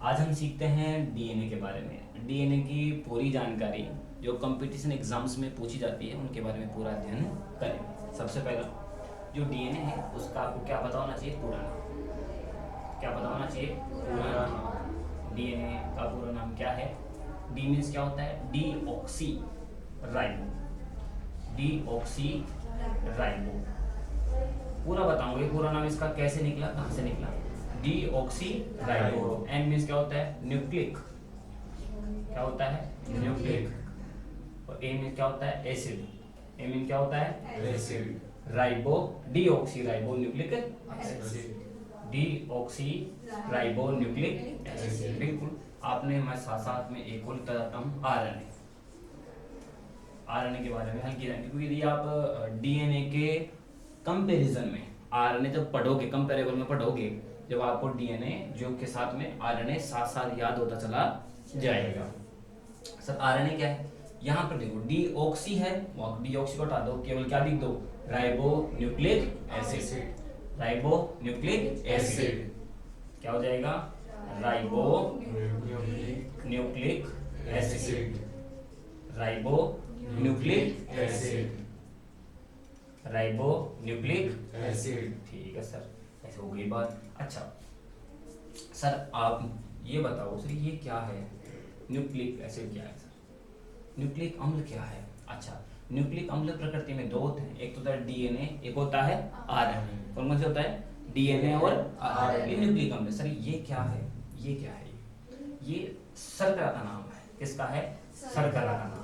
आज हम सीखते हैं डीएनए के बारे में। डीएनए की पूरी जानकारी जो कंपटीशन एग्जाम्स में पूछी जाती है उनके बारे में पूरा अध्ययन करेंगे। सबसे पहला जो डीएनए है उसका आपको क्या पता होना चाहिए? पूरा नाम क्या पता होना चाहिए? पूरा नाम। डीएनए का पूरा नाम क्या है? डी मीन्स क्या होता है? D oxy ribo. D oxy ribo पूरा बताऊंगा। पूरा नाम इसका कैसे निकला, कहाँ से निकला? Deoxyribo. N means क्या होता है? न्यूक्लिक। क्या होता है? न्यूक्लिक। और ए मीन्स क्या होता है? एसिड। ए मीन्स क्या होता है? Acid. Ribo D oxy ribo nucleic acid. D oxy ribo nucleic acid. बिल्कुल। आपने हमारे साथ साथ में एक और टर्म आरएनए। आरएनए के बारे में हल्की जाएंगे क्योंकि यदि आप डीएनए के कंपैरिजन में आरएनए जब पढ़ोगे, कंपेरेबल में पढ़ोगे, जब आपको डीएनए जो के साथ में आरएनए साथ साथ याद होता चला जाएगा। सर आरएनए क्या है? यहाँ पर देखो डी ऑक्सी है, डी ऑक्सी को हटा दो, केवल क्या लिख दो? Ribo nucleic acid. Ribo nucleic acid क्या हो जाएगा? Ribo nucleic acid. Ribo nucleic acid. Ribo nucleic acid. ठीक है सर, ऐसे हो गई बात। अच्छा सर आप ये बताओ सर ये क्या है? न्यूक्लिक एसिड क्या है सर? न्यूक्लिक अम्ल क्या है? अच्छा न्यूक्लिक अम्ल प्रकृति में दो होते हैं, एक होता है डीएनए, एक होता है आरएनए। कौन कौन से होता है? डीएनए और आरएनए। न्यूक्लिक अम्ल। सर ये क्या है? ये क्या है? ये शर्करा का नाम है। किसका है? शर्करा का नाम है।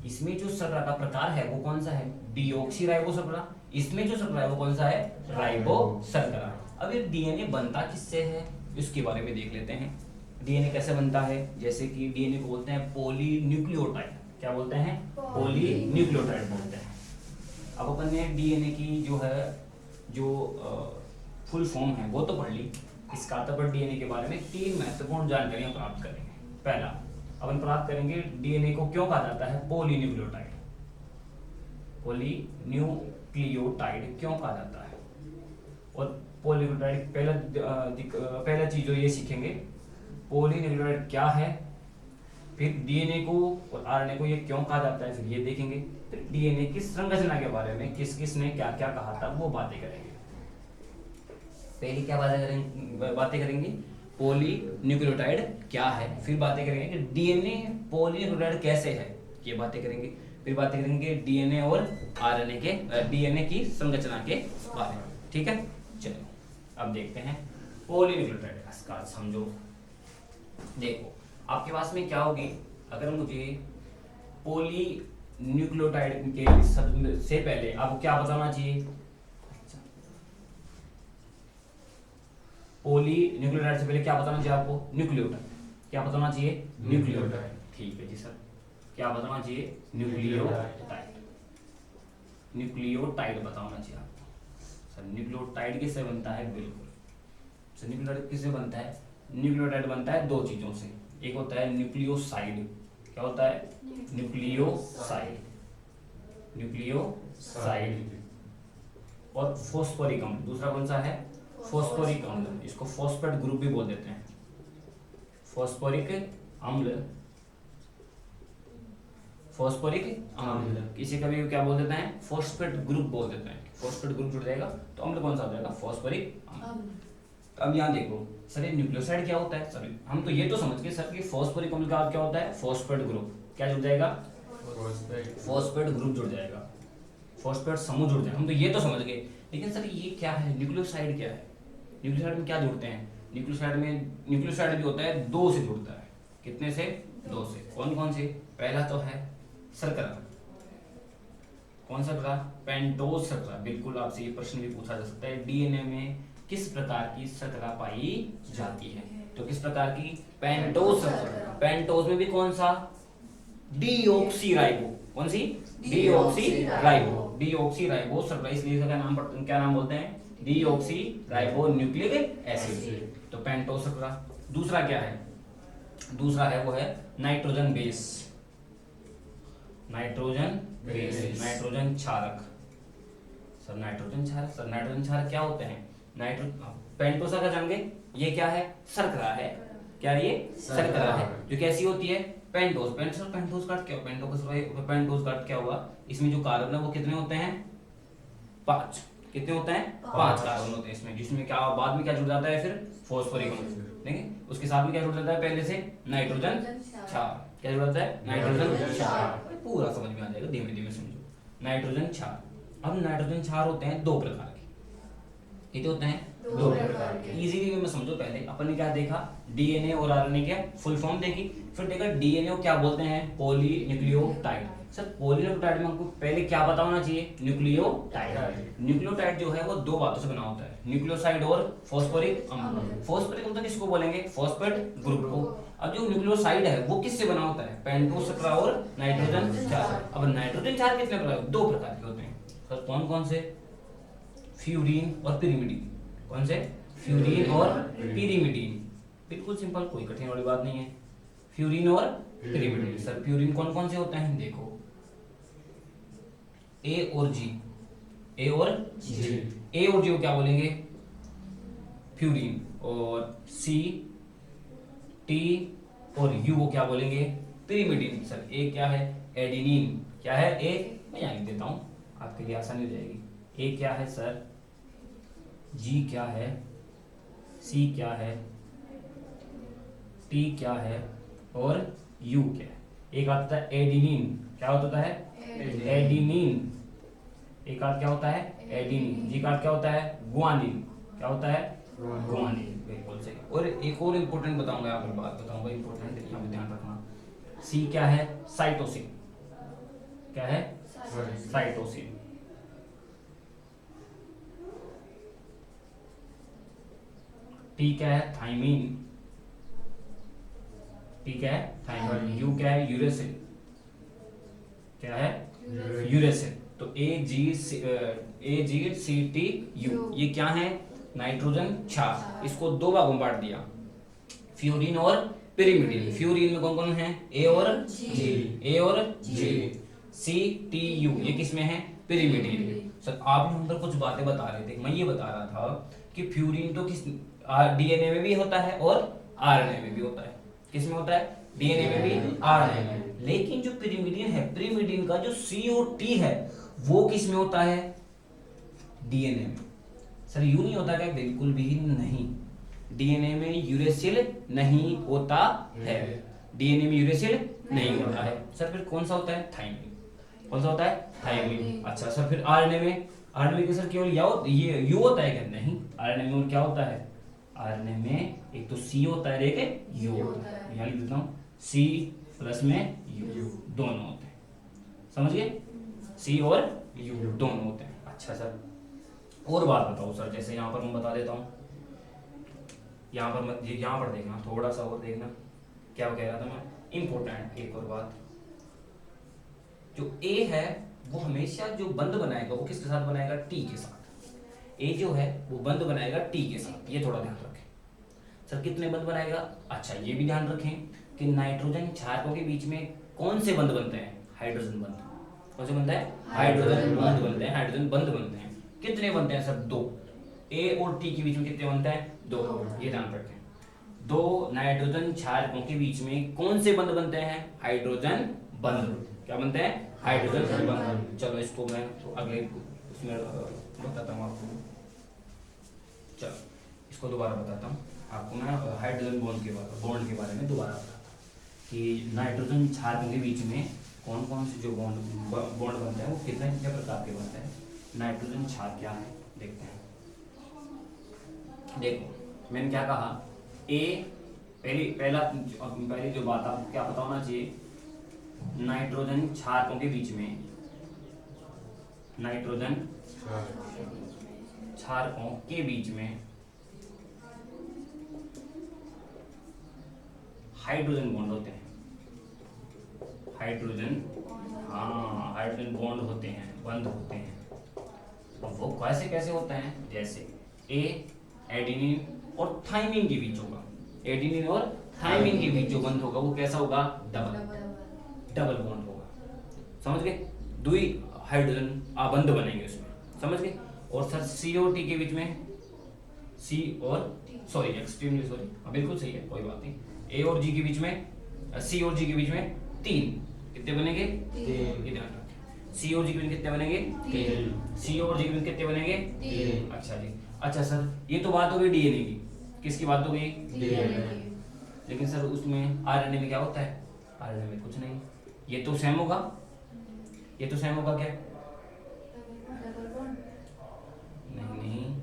इसमें जो शर्करा का प्रकार है वो कौन सा है? डीऑक्सी राइबो शर्करा। इसमें जो शर्करा है वो कौन सा है? राइबो शर्करा। अब ये डीएनए बनता किससे है इसके बारे में देख लेते हैं। डीएनए कैसे बनता है? जैसे कि डीएनए को बोलते हैं पॉलीन्यूक्लियोटाइड। क्या बोलते हैं? पॉलीन्यूक्लियोटाइड बोलते हैं। अब अपन ने डीएनए की जो है जो फुल फॉर्म है वो तो पढ़ ली। इसका पर डीएनए के बारे में 3 महत्वपूर्ण जानकारियां प्राप्त करेंगे। पहला अपन प्राप्त करेंगे डीएनए को क्यों कहा जाता है पॉलीन्यूक्लियोटाइड। पॉलीन्यूक्लियोटाइड क्यों कहा जाता है? और पॉलीन्यूक्लियोटाइड पहला चीज जो ये सीखेंगे पॉलीन्यूक्लियोटाइड क्या है, फिर डीएनए को और आरएनए को ये क्यों कहा जाता है, फिर ये देखेंगे। फिर डीएनए की संरचना के बारे में किस किस ने क्या क्या कहा था वो बातें करेंगे। पहली क्या बातें करेंगे? पॉलीन्यूक्लियोटाइड क्या है, फिर बातें करेंगे कि डीएनए पॉलीन्यूक्लियोटाइड कैसे है, ये बातें करेंगे। फिर बातें करेंगे डीएनए और आरएनए के डीएनए की संरचना के बारे में। ठीक है, चलो अब देखते हैं पॉलीन्यूक्लियोटाइड इसका समझो। देखो आपके पास में क्या होगी, अगर मुझे पॉलीन्यूक्लियोटाइड के शब्द से पहले आपको क्या बताना चाहिए? पॉलीन्यूक्लियोटाइड से पहले क्या बताना चाहिए आपको? न्यूक्लियोटाइड। क्या बताना चाहिए? न्यूक्लियोटाइड। ठीक है जी सर, क्या बताना चाहिए? न्यूक्लियोटाइड। न्यूक्लियोटाइड बताना चाहिए आपको। सर न्यूक्लियोटाइड किससे बनता है? बिल्कुल सर, न्यूक्लियोटाइड किससे बनता है? न्यूक्लियोटाइड बनता है 2 चीजों से। एक होता है न्यूक्लियोसाइड। क्या होता है? न्यूक्लियोसाइड। न्यूक्लियोसाइड और फॉस्फोरिक अम्ल। दूसरा कौन सा है? फॉस्फोरिक अम्ल। इसको फॉस्फेट ग्रुप भी बोल देते हैं। फॉस्फोरिक अम्ल। फॉस्फोरिक अम्ल किसी का भी क्या बोल देते हैं? फॉस्फेट ग्रुप बोल देते हैं। फॉस्फेट ग्रुप जुड़ जाएगा तो अम्ल कौन सा हो जाएगा? फॉस्फोरिक अम्ल। अब यहाँ देखो सर ये न्यूक्लियोसाइड क्या होता है? सर हम तो ये तो समझ गए सर कि फॉस्फोरिक अम्ल का क्या होता है? Phosphate group. क्या जुड़ जाएगा? फॉस्फेट ग्रुप जुड़ जाएगा, फॉस्फेट समूह जुड़ जाएगा। हम तो ये तो समझ गए, लेकिन सर ये क्या है? न्यूक्लियोसाइड क्या है? न्यूक्लियोसाइड में क्या जुड़ते हैं? न्यूक्लियोसाइड भी होता है 2 से जुड़ता है। कितने से? 2 से। कौन कौन से? पहला तो है शर्करा। कौन सा शर्करा? पेंटोज शर्करा। बिल्कुल आपसे ये प्रश्न भी पूछा जा सकता है, डीएनए में किस प्रकार की शर्करा पाई जाती है? तो किस प्रकार की? पेंटोज शर्करा। पेंटोज में भी कौन सा? Deoxyribo. कौन सी? Deoxyribo. डीऑक्सी राइबो शर्करा, इसलिए इसका क्या नाम बोलते हैं? Deoxyribonucleic acid. तो पेंटोज शर्करा। दूसरा क्या है? दूसरा है वो है nitrogen base. Nitrogen base, nitrogen क्षारक। सर नाइट्रोजन क्षारक, सर नाइट्रोजन क्षारक क्या होते हैं? पेंटोसा का जान गए? ये क्या है? शर्करा है। क्या ये? शर्करा है, जो कैसी होती है? पेंटोज। पेंटोज का क्या होगा? इसमें जो कार्बन है वो कितने होते हैं? 5। कितने होते हैं? 5 कार्बन होते हैं इसमें, जिसमें क्या बाद में क्या जुड़ जाता है फिर? फॉस्फोरिक अम्ल। ठीक है, उसके साथ में क्या जुड़ जाता है पहले से? नाइट्रोजन क्षार। क्या जुड़ जाता है? नाइट्रोजन क्षार। पूरा समझ में आ जाएगा, धीमे धीमे समझो। नाइट्रोजन क्षार। अब नाइट्रोजन क्षार होते हैं 2 प्रकार के। कितने होते हैं? 2 प्रकार के। इजीली में समझो, पहले अपन ने क्या देखा? डीएनए और आरएनए के फुल फॉर्म देखी, फिर देखा डीएनए को क्या बोलते हैं? पॉलीन्यूक्लियोटाइड। सर पॉलीन्यूक्लियोटाइड में हमको पहले क्या पता होना चाहिए? न्यूक्लियोटाइड। न्यूक्लियोटाइड जो है वो 2 बातों से बना होता है, न्यूक्लियोसाइड और फॉस्फोरिक अम्ल। फॉस्फोरिक अम्ल किसको बोलेंगे? फॉस्फेट ग्रुप को। अब जो न्यूक्लियोसाइड है वो किससे बना होता है? पेंटोज शर्करा और नाइट्रोजन क्षार। अब नाइट्रोजन क्षार कितने प्रकार? 2 प्रकार के होते हैं। सर कौन कौन से? फ्यूरीन और पिरिमिडीन। कौन से? फ्यूरीन और पिरिमिडीन। बिल्कुल सिंपल, कोई कठिन वाली बात नहीं है। फ्यूरीन और पिरिमिडीन। सर फ्यूरीन कौन कौन से होते हैं? देखो, ए और जी। ए और जी। ए और जी को क्या बोलेंगे? फ्यूरीन। और सी, टी और यू को क्या बोलेंगे? पिरिमिडीन। सर ए क्या है? एडेनिन। क्या है? ए, मैं यहाँ लिख देता हूं आपके लिए आसानी हो जाएगी। ए क्या है सर? जी क्या है? सी क्या है? टी क्या है? और यू क्या है? एक आता है एडिनिन। क्या होता है? एडिनिन। एक अर्थ क्या होता है? एडिनिन। जी का अर्थ क्या होता है? गुआनिन। क्या होता है? गुआनिन। बिल्कुल सही। और एक और इंपॉर्टेंट बताऊंगा, यहाँ पर बात बताऊंगा इंपॉर्टेंट, यहाँ पे ध्यान रखना। सी क्या है? साइटोसिन। क्या है? साइटोसिन। टी क्या है? थाइमीन। टी क्या है? थाइमीन। यू क्या है? यूरेसिल। क्या है? यूरेसिल। तो ए जी सी टी यू, ये क्या है? नाइट्रोजन क्षार। इसको 2 भागों में बांट दिया, फ्यूरीन और पिरिमिडीन। फ्यूरीन में कौन कौन है? ए और जी। ए और जी। सी टी यू ये किस में है? पिरिमिडीन। सर आप हम पर कुछ बातें बता रहे थे, मैं ये बता रहा था कि फ्यूरीन तो किस डीएनए में भी होता है और आरएनए में भी होता है। किस में होता है? डीएनए में भी, आरएनए में। लेकिन जो पिरिमिडीन है, पिरिमिडीन का जो सी और टी है वो किस में होता है? डीएनए में। सर यू नहीं होता क्या? बिल्कुल भी नहीं। डीएनए में यूरेसिल नहीं होता है। डीएनए में यूरेसिल नहीं होता है। सर फिर कौन सा होता है? थाइमिन। कौन सा होता है? थाइमिन। अच्छा सर फिर आरएनए में? आरएनए में सर केवल ये यू होता है क्या? नहीं, आरएनए में क्या होता है? आरएनए में एक तो सी होता है, एक यू होता है। यहाँ लिख देता हूँ, सी प्लस में यू दोनों होते हैं। समझ गए? सी और यू दोनों होते हैं। अच्छा सर और बात बताओ सर, जैसे यहाँ पर मैं बता देता हूँ, यहाँ पर देखना, थोड़ा सा और देखना। क्या कह रहा था मैं? इंपॉर्टेंट एक और बात, जो ए है वो हमेशा जो बंद बनाएगा वो किसके साथ बनाएगा? टी के साथ। ए जो है वो बंद बनाएगा टी के साथ, ये थोड़ा ध्यान रखें। सर कितने बंद बनाएगा? अच्छा ये भी ध्यान रखें कि नाइट्रोजन क्षारकों के बीच में कौन से बंद बनते हैं? हाइड्रोजन बंद। कौन से बनता है? हाइड्रोजन बंद बनते हैं। हाइड्रोजन बंद बनते हैं। कितने बनते हैं सर? 2। ए और टी के बीच में कितने बनते हैं? 2। ये ध्यान रखें। 2 नाइट्रोजन क्षारकों के बीच में कौन से बंद बनते हैं? हाइड्रोजन बंद। क्या बनते हैं? हाइड्रोजन बंद। चलो इसको मैं तो अगले उसमें बताता हूँ आपको। चलो इसको दोबारा बताता हूँ आपको मैं, हाइड्रोजन बॉन्ड के बारे में दोबारा बताता हूँ कि नाइट्रोजन क्षारकों के बीच में कौन कौन से जो बॉन्ड बनते हैं वो कितने प्रकार के बनते हैं। नाइट्रोजन क्षार क्या है देखते हैं। देखो मैंने क्या कहा? ए पहली जो बात आपको क्या पता होना चाहिए? नाइट्रोजन क्षारकों के बीच में, नाइट्रोजन क्षारकों के बीच में हाइड्रोजन बॉन्ड होते हैं। हाइड्रोजन बॉन्ड होते हैं, बंद होते हैं। और वो कैसे होते हैं? जैसे ए एडेनिन और थाइमिन के बीच होगा। एडेनिन और थाइमिन के बीच जो बंद होगा वो कैसा होगा? डबल बॉन्ड होगा। समझ गए? 2 हाइड्रोजन बंद बनेंगे उसमें। समझ गए? और सर सी और टी के बीच में, सी और सॉरी एक्सट्रीमली सॉरी, बिल्कुल सही है, कोई बात नहीं। ए और जी के बीच में, सी और जी के बीच में 3 कितने बनेंगे? 3। सी और जी के बीच कितने बनेंगे? 3। सी और जी के बीच कितने बनेंगे? 3। अच्छा जी। अच्छा सर, ये तो बात हो गई डीएनए की। किसकी बात हो गई? डीएनए। लेकिन सर उसमें आरएनए में क्या होता है? आरएनए में कुछ नहीं। ये तो सेम होगा, ये तो सेम होगा क्या? नहीं नहीं,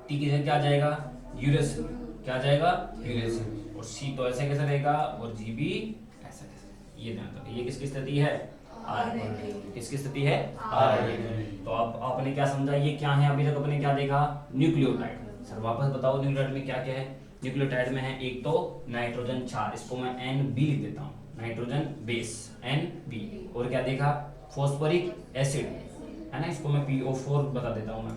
टी की जगह क्या आ जाएगा? यूरेसिल। क्या आ जाएगा? यूरेसिल। और सी तो ऐसे कैसे रहेगा, और जी भी ऐसा कैसे? ये ध्यान रखिए, ये किसकी स्थिति है? आरएनए। किसकी स्थिति है? आरएनए। तो अब आपने क्या समझा, ये क्या है? अभी तक अपने क्या देखा? न्यूक्लियोटाइड। सर वापस बताओ, न्यूक्लियोटाइड में क्या क्या है? न्यूक्लियोटाइड में है एक तो नाइट्रोजन क्षार, इसको मैं NB लिख देता हूँ, नाइट्रोजन बेस NB। और क्या देखा? फॉस्फोरिक एसिड है ना, इसको मैं PO4 बता देता हूँ मैं।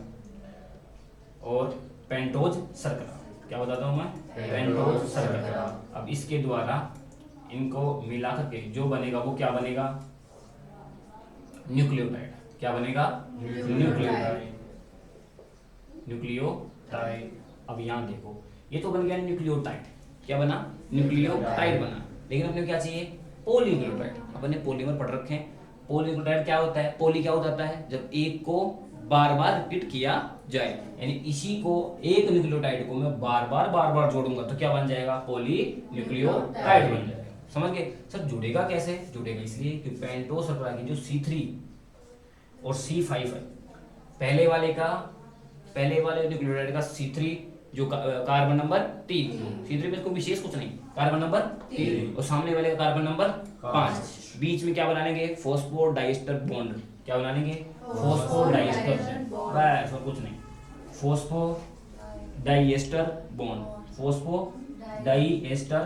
और पेंटोज शर्करा, क्या बताता हूँ मैं? पेंटोज शर्करा। अब इसके द्वारा इनको मिला करके जो बनेगा वो क्या बनेगा? न्यूक्लियोटाइड। क्या बनेगा? न्यूक्लियोटाइड। न्यूक्लियोटाइड। अब यहाँ देखो, ये तो बन गया न्यूक्लियोटाइड। क्या बना? न्यूक्लियोटाइड बना। लेकिन अपने क्या चाहिए? पॉलीन्यूक्लियोटाइड। अपने पॉलीमर पढ़ रखे हैं। पॉलीन्यूक्लियोटाइड क्या होता है? पॉली क्या हो जाता है? जब एक को बार बार रिपीट किया जाए, यानी इसी को, एक न्यूक्लियोटाइड को मैं बार बार जोड़ूंगा तो क्या बन जाएगा? पॉलीन्यूक्लियोटाइड बन जाएगा। समझ गए? सर जुड़ेगा कैसे? जुड़ेगा इसलिए कि पेंटोज शर्करा की जो C3 और C5 है, पहले वाले न्यूक्लियोटाइड का C3 जो कार्बन नंबर 3, C3 में इसको विशेष कुछ नहीं, कार्बन नंबर 3, और सामने वाले का कार्बन नंबर 5। बीच में क्या बनाएंगे? Phosphodiester bond. क्या बनाएंगे? फॉस्फोडाइएस्टर, बस और कुछ नहीं। फॉस्फोडाइएस्टर बॉन्ड, फॉस्फोडाइएस्टर,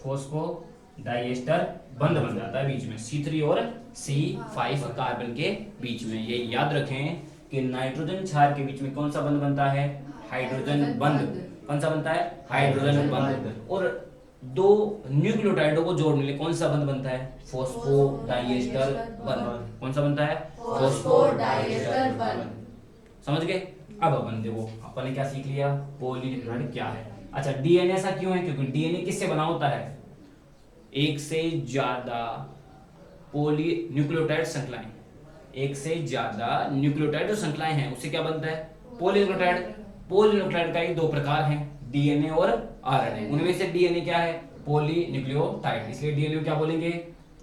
फॉस्फोडाइएस्टर बंध बन जाता है बीच में C3 और C5 कार्बन के बीच में। ये याद रखें कि नाइट्रोजन क्षार के बीच में कौन सा बंध बनता है? हाइड्रोजन बंध। कौन सा बनता है? हाइड्रोजन बंध। और दो न्यूक्लियोटाइडों को जोड़ने के लिए कौन सा बंध बनता है? फॉस्फोडाइएस्टर बंध। कौन सा बनता है? फॉस्फोडाइएस्टर बंध। समझ गए? अब अपन देखो, अपन ने क्या सीख लिया? पॉलीन्यूक्लियोटाइड क्या है। अच्छा, डीएनए ऐसा क्यों है? क्योंकि डीएनए किससे बना होता है? एक से ज्यादा पॉलीन्यूक्लियोटाइड श्रृंखलाएं। एक से ज्यादा न्यूक्लियोटाइड जो श्रृंखलाएं हैं उससे क्या बनता है? पॉलीन्यूक्लियोटाइड। पॉलीन्यूक्लियोटाइड का ही दो प्रकार हैं, डीएनए और आरएनए। उनमें से डीएनए क्या है? पॉलीन्यूक्लियोटाइड। इसलिए डीएनए क्या बोलेंगे?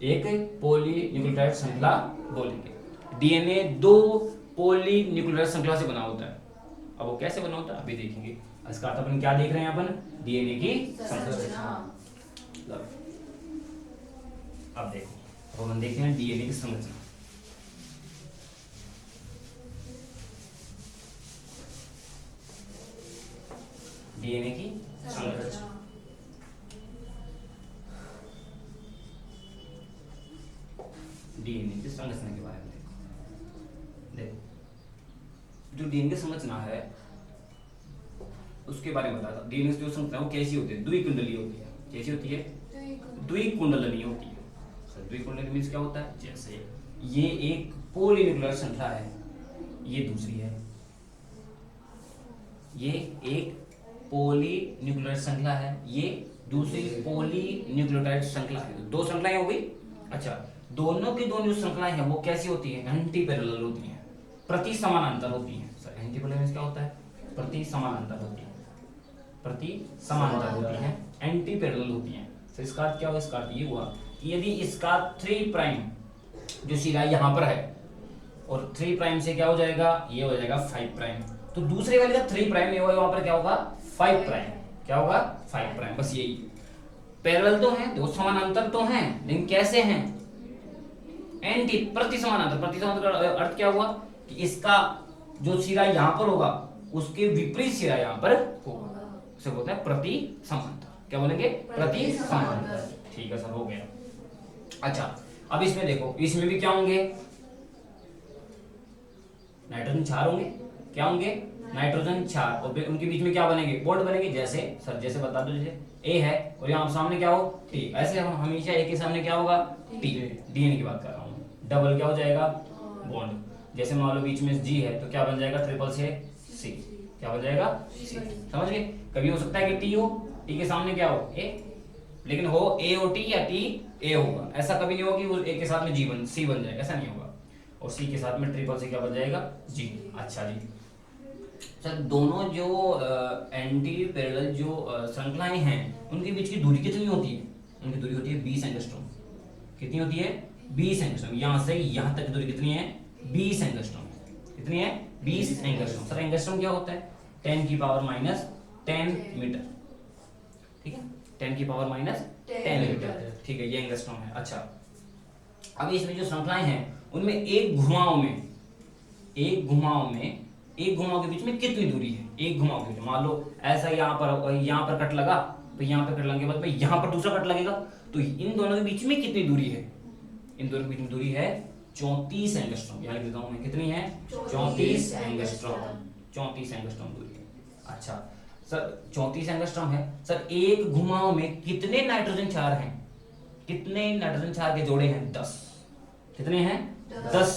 एक पॉलीन्यूक्लियोटाइड श्रृंखला बोलेंगे। डीएनए दो पॉलीन्यूक्लियोटाइड श्रृंखला से बना होता है। अब वो कैसे बना होता है अभी देखेंगे। इसका अर्थ अपन क्या देख रहे हैं? अपन डीएनए की संरचना। अब देखो, अब हम देखते हैं डीएनए की संरचना। डीएनए की संरचना। डीएनए की संरचना के बारे में देखो, जो डीएनए की संरचना है उसके बारे में बताता हूं। डीएनए की जो संरचना वो कैसी होती है? द्विकुंडलीय होती है। कैसी होती है? द्विकुंडलीय होती है। द्विकुंडलीय मींस क्या होता है? जैसे ये एक पॉलीन्यूक्लियर श्रृंखला है, ये दूसरी है। ये एक पॉलीन्यूक्लियर श्रृंखला है, ये दूसरी पॉलीन्यूक्लियोटाइड श्रृंखला है। दो श्रृंखलाएं हो गई। अच्छा, दोनों की दोनों जो श्रृंखलाएं हैं वो कैसी होती है? एंटी पैरेलल होती हैं, प्रति समानांतर होती हैं। सर एंटी पैरेलल मींस क्या होता है? प्रति समानांतर होती है, प्रति समानांतर होती हैं, एंटी पैरेलल होती हैं। तो इसका अर्थ क्या हुआ? इसका अर्थ ये हुआ कि यदि इसका 3 प्राइम जो सिरा यहाँ पर है और 3 प्राइम से क्या हो जाएगा? ये हो जाएगा 5 प्राइम, तो दूसरे वाले का 3 प्राइम ये होगा, वहां पर क्या होगा? 5 प्राइम। क्या होगा? 5 प्राइम। बस यही पैरेलल तो हैं, दो समानांतर तो हैं, लेकिन कैसे हैं? एंटी, प्रति समानांतर। प्रति समानांतर का अर्थ क्या हुआ कि इसका जो सिरा यहाँ पर होगा उसके विपरीत सिरा यहाँ पर होगा, उसे बोलते हैं प्रति समांतर। क्या बोलेंगे? प्रति समांतर। ठीक है सर, हो गया। अच्छा, अब इसमें देखो, इसमें भी क्या होंगे? नाइट्रोजन क्षार होंगे। क्या होंगे? नाइट्रोजन क्षार। और उनके बीच में क्या बनेंगे? बॉन्ड बनेंगे। जैसे सर, जैसे बता दो, जैसे ए है और यहाँ सामने क्या हो टी, ऐसे हम हमेशा ए के सामने क्या होगा टी, डीएनए की बात कर रहा हूँ। डबल क्या हो जाएगा बॉन्ड, जैसे मान लो बीच में जी है तो क्या बन जाएगा ट्रिपल से सी, क्या बन जाएगा सी, समझ गए। कभी हो सकता है कि टी हो, टी के सामने क्या हो ए, लेकिन हो ए ओ टी या टी ए होगा, ऐसा कभी नहीं होगा कि वो ए के साथ में जी बन सी बन जाएगा, ऐसा नहीं होगा। और सी के साथ में ट्रिपल से क्या बन जाएगा जी। अच्छा जी सर, दोनों जो एंटी पैरेलल जो श्रृंखलाएं हैं उनके बीच की दूरी कितनी होती है? उनकी दूरी होती है 20 एंगस्ट्रॉम। कितनी होती है 20 एंगस्ट्रॉम। यहाँ से यहाँ तक की दूरी कितनी है 20 एंगस्ट्रॉम। कितनी है 20 एंगस्ट्रॉम। सर एंगस्ट्रॉम क्या होता है 10 की पावर माइनस 10 मीटर, ठीक है 10 की पावर माइनस 10 मीटर, ठीक है ये एंगस्ट्रॉम है। अच्छा अब इसमें जो श्रृंखलाएं हैं उनमें एक घुमाव के बीच में कितनी दूरी है? एक घुमाव के बीच, मान लो ऐसा यहाँ पर कट लगा तो यहाँ पे कट लगने के बाद में यहाँ पर दूसरा कट लगेगा, तो इन दोनों के बीच में कितनी दूरी है? इन दोनों के बीच में दूरी है 34 एंगस्ट्रॉम। यहाँ लिख देता हूँ मैं, कितनी है 34 एंगस्ट्रॉम। 34 एंगस्ट्रॉम दूरी है। अच्छा सर 34 एंगस्ट्रॉम है। सर एक घुमाव में कितने नाइट्रोजन क्षार हैं? कितने नाइट्रोजन क्षार के जोड़े हैं? 10। कितने हैं 10।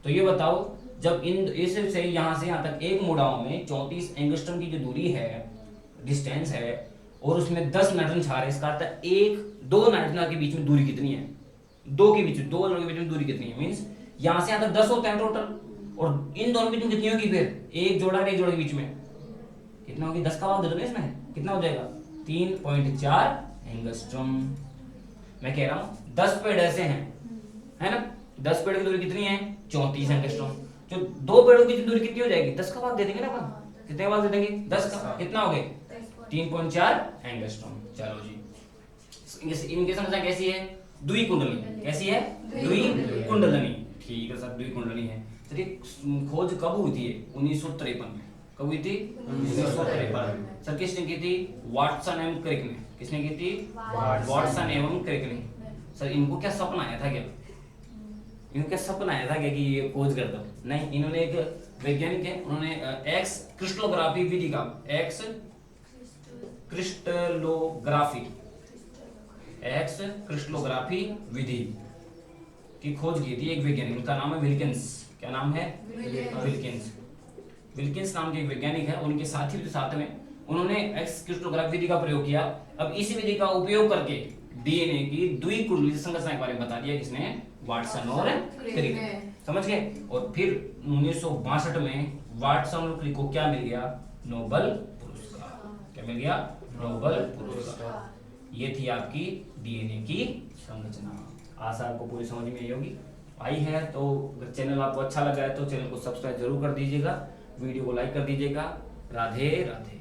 तो ये बताओ जब इन इस से यहाँ से यहाँ तक एक मुड़ाव में 34 एंगस्ट्रॉम की जो दूरी है, डिस्टेंस है, और उसमें 10 नाइट्रोजन क्षार है, इसका अर्थ दो नाइट्रोजन के बीच में दूरी कितनी है? दो के बीच में दूरी कितनी है? मींस यहाँ से यहाँ तक 10 होते हैं टोटल, और इन दोनों के बीच में कितनी होगी? फिर एक जोड़ा और एक जोड़े के बीच में कितना होगी? 10 का भाग दे दो इसमें, कितना हो जाएगा 3.4 एंगस्ट्रॉम। मैं कह रहा हूँ 10 पेड़ ऐसे हैं, है ना, 10 पेड़ की दूरी कितनी है 34 एंगस्ट्रॉम। जो दो पेड़ों की दूरी कितनी हो जाएगी? 10 का भाग दे देंगे ना अपन, कितने का भाग दे देंगे 10 का, कितना हो गए 3.4 एंगस्ट्रॉम। चलो जी इनकी संरचना कैसी है? द्विकुंडली। कैसी है? द्विकुंडली। ठीक है सर द्विकुंडली है। सर ये खोज कब हुई थी? 1953 में। कब हुई थी? 1953। सर किसने की थी? वाटसन एवं क्रिक ने। किसने की थी? वाटसन एवं क्रिक ने। सर इनको क्या सपना आया था? इनको क्या सपना आया था क्या कि ये खोज कर दो? नहीं, इन्होंने एक वैज्ञानिक है, उन्होंने एक्स क्रिस्टलोग्राफी विधि का एक्स क्रिस्टलोग्राफी विधि की खोज की थी एक वैज्ञानिक, उनका नाम है विल्किंस। क्या नाम है? विल्किंस नाम के एक वैज्ञानिक है। उनके साथी के साथ में उन्होंने एक्स क्रिस्टलोग्राफी विधि का प्रयोग किया। अब इसी विधि का उपयोग करके डीएनए की द्विकुंडली संरचना के बारे में बता दिया किसने? वाटसन और क्रिक। समझ गए। और फिर 1962 में वाटसन और क्रिक को क्या मिल गया? नोबेल पुरस्कार। क्या मिल गया? नोबेल पुरस्कार। ये थी आपकी डीएनए की संरचना। आशा आपको पूरी समझ में आई है। तो अगर चैनल आपको अच्छा लगा है तो चैनल को सब्सक्राइब जरूर कर दीजिएगा, वीडियो को लाइक कर दीजिएगा। राधे राधे।